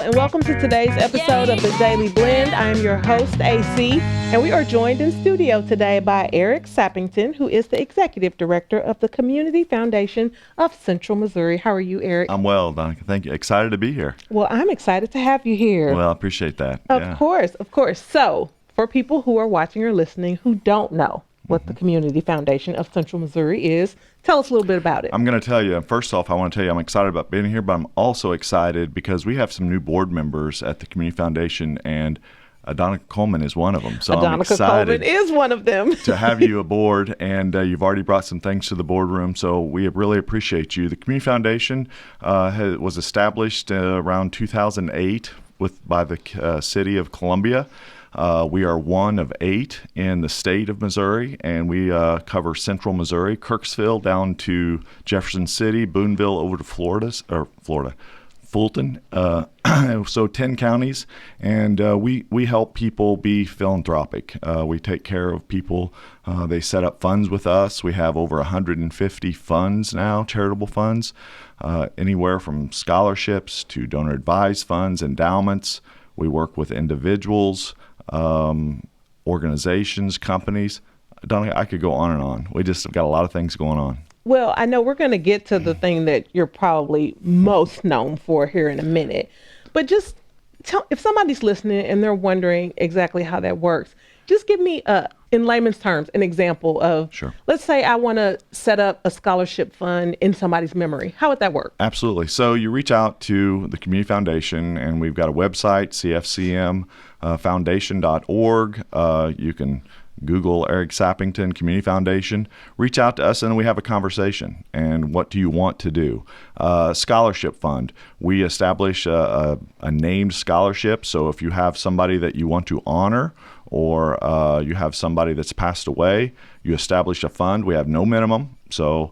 and welcome to today's episode of The Daily Blend. I am your host, AC, and we are joined in studio today by Eric Sappington, who is the Executive Director of the Community Foundation of Central Missouri. How are you, Eric? I'm well, Donica. Thank you. Excited to be here. Well, I'm excited to have you here. Well, I appreciate that. Of course. So, for people who are watching or listening who don't know what the Community Foundation of Central Missouri is, tell us a little bit about it. I'm going to tell you, first off, I want to tell you I'm excited about being here, but I'm also excited because we have some new board members at the Community Foundation, and Adonica Coleman is one of them. So I'm excited Coleman is one of them. to have you aboard, and you've already brought some things to the boardroom, so we really appreciate you. The Community Foundation was established around 2008 by the city of Columbia. We are one of 8 in the state of Missouri, and we cover central Missouri, Kirksville down to Jefferson City, Boonville over to Fulton. So 10 counties, and we help people be philanthropic. We take care of people. They set up funds with us. We have over 150 funds now, charitable funds, anywhere from scholarships to donor-advised funds, endowments. We work with individuals, organizations, companies. Donnie, I could go on and on. We just have got a lot of things going on. Well, I know we're going to get to the thing that you're probably most known for here in a minute, but just tell, if somebody's listening and they're wondering exactly how that works, just give me, in layman's terms, an example of, Sure. Let's say I want to set up a scholarship fund in somebody's memory. How would that work? Absolutely. So you reach out to the Community Foundation, and we've got a website, cfcmfoundation.org. You can Google Eric Sappington Community Foundation. Reach out to us, and we have a conversation. And what do you want to do? Scholarship fund. We establish a named scholarship. So if you have somebody that you want to honor, or you have somebody that's passed away, you establish a fund. We have no minimum, so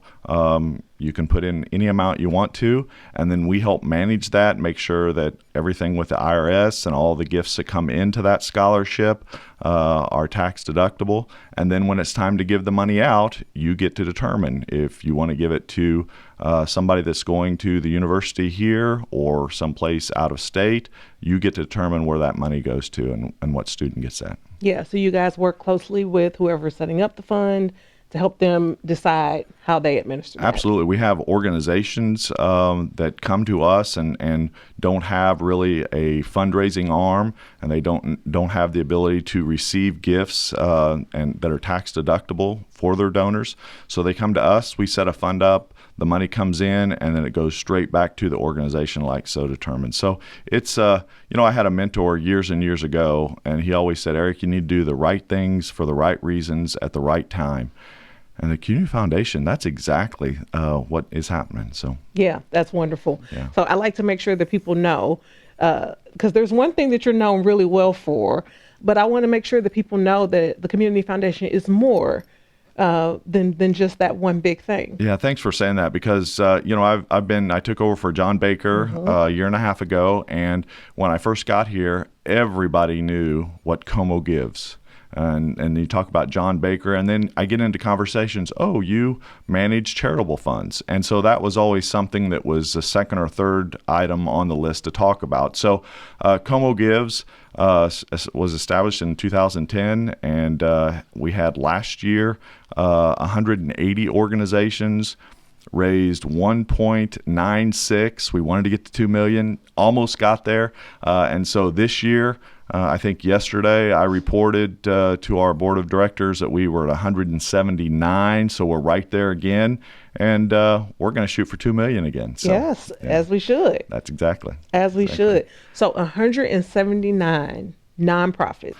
you can put in any amount you want to, and then we help manage that, make sure that everything with the IRS and all the gifts that come into that scholarship are tax deductible. And then when it's time to give the money out, you get to determine if you want to give it to somebody that's going to the university here or someplace out of state. You get to determine where that money goes to and what student gets that. Yeah, so you guys work closely with whoever's setting up the fund to help them decide how they administer that. Absolutely. We have organizations that come to us and don't have really a fundraising arm, and they don't have the ability to receive gifts and that are tax deductible for their donors. So they come to us, we set a fund up, the money comes in, and then it goes straight back to the organization like so determined. So it's, I had a mentor years and years ago, and he always said, Eric, you need to do the right things for the right reasons at the right time. And the Community Foundation, that's exactly what is happening. So yeah, that's wonderful. Yeah. So I like to make sure that people know, because there's one thing that you're known really well for, but I want to make sure that people know that the Community Foundation is more than just that one big thing. Yeah, thanks for saying that, because I took over for John Baker a year and a half ago, and when I first got here, everybody knew what CoMoGives. And you talk about John Baker, and then I get into conversations, oh, you manage charitable funds. And so that was always something that was the second or third item on the list to talk about. So CoMoGives was established in 2010, and we had last year 180 organizations, raised 1.96. We wanted to get to 2 million, almost got there. And so this year, I think yesterday I reported to our board of directors that we were at 179, so we're right there again, and we're going to shoot for 2 million again. So, yes, yeah. As we should. That's exactly. As we should. So 179 nonprofits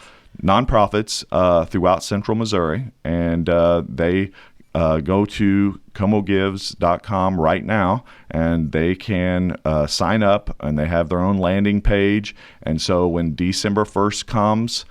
throughout central Missouri, and they go to CoMoGives.com right now, and they can sign up, and they have their own landing page. And so when December 1st comes,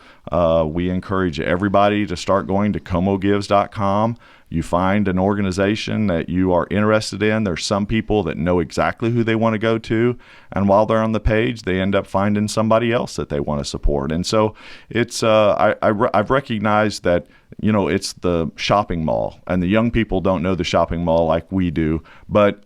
we encourage everybody to start going to CoMoGives.com. You find an organization that you are interested in. There's some people that know exactly who they want to go to, and while they're on the page, they end up finding somebody else that they want to support. And so it's I've recognized that it's the shopping mall, and the young people don't know the shopping mall like we do, but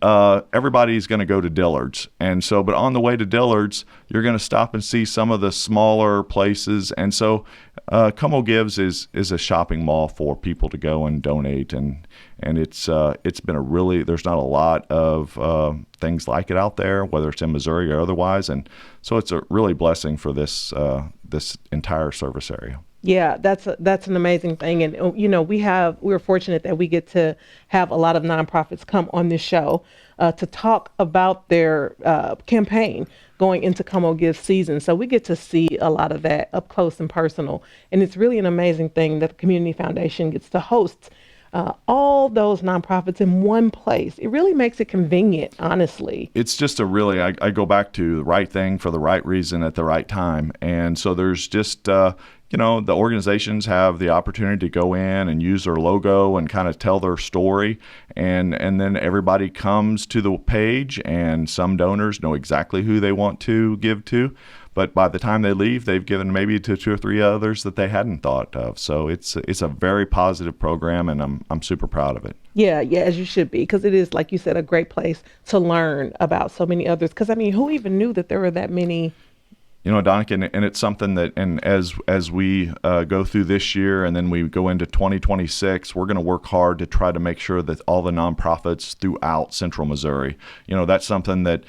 everybody's going to go to Dillard's. And so, but on the way to Dillard's, you're going to stop and see some of the smaller places. And so CoMoGives is a shopping mall for people to go and donate. And it's been a really, there's not a lot of things like it out there, whether it's in Missouri or otherwise. And so it's a really blessing for this entire service area. Yeah, that's an amazing thing. And, we're fortunate that we get to have a lot of nonprofits come on this show to talk about their campaign going into CoMoGives season. So we get to see a lot of that up close and personal. And it's really an amazing thing that the Community Foundation gets to host all those nonprofits in one place. It really makes it convenient, honestly. It's just I go back to the right thing for the right reason at the right time. And so there's just, the organizations have the opportunity to go in and use their logo and kind of tell their story. And then everybody comes to the page, and some donors know exactly who they want to give to. But by the time they leave, they've given maybe to 2 or 3 others that they hadn't thought of. So it's a very positive program, and I'm super proud of it. Yeah, as you should be, because it is, like you said, a great place to learn about so many others. Because, who even knew that there were that many? Donica, and it's something that, and as we go through this year and then we go into 2026, we're going to work hard to try to make sure that all the nonprofits throughout Central Missouri, that's something that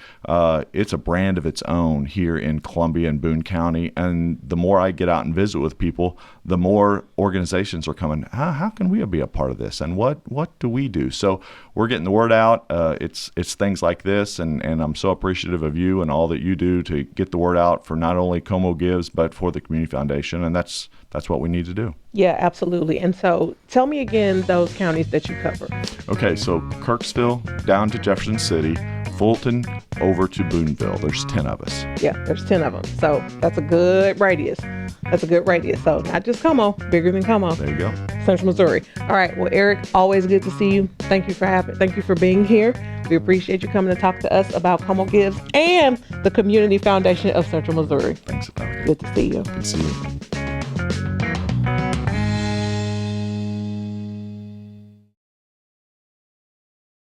it's a brand of its own here in Columbia and Boone County. And the more I get out and visit with people, the more organizations are coming. How can we be a part of this? And what do we do? So we're getting the word out. It's things like this, and I'm so appreciative of you and all that you do to get the word out for not only CoMoGives, but for the Community Foundation. And that's what we need to do. Yeah, absolutely. And so tell me again those counties that you cover. Okay, so Kirksville down to Jefferson City, Fulton over to Booneville. There's 10 of us. Yeah, there's 10 of them. So that's a good radius. So not just Como, bigger than Como. There you go. Central Missouri. All right. Well, Eric, always good to see you. Thank you for being here. We appreciate you coming to talk to us about CoMoGives and the Community Foundation of Central Missouri. Thanks, Doc. Good to see you. Good to see you.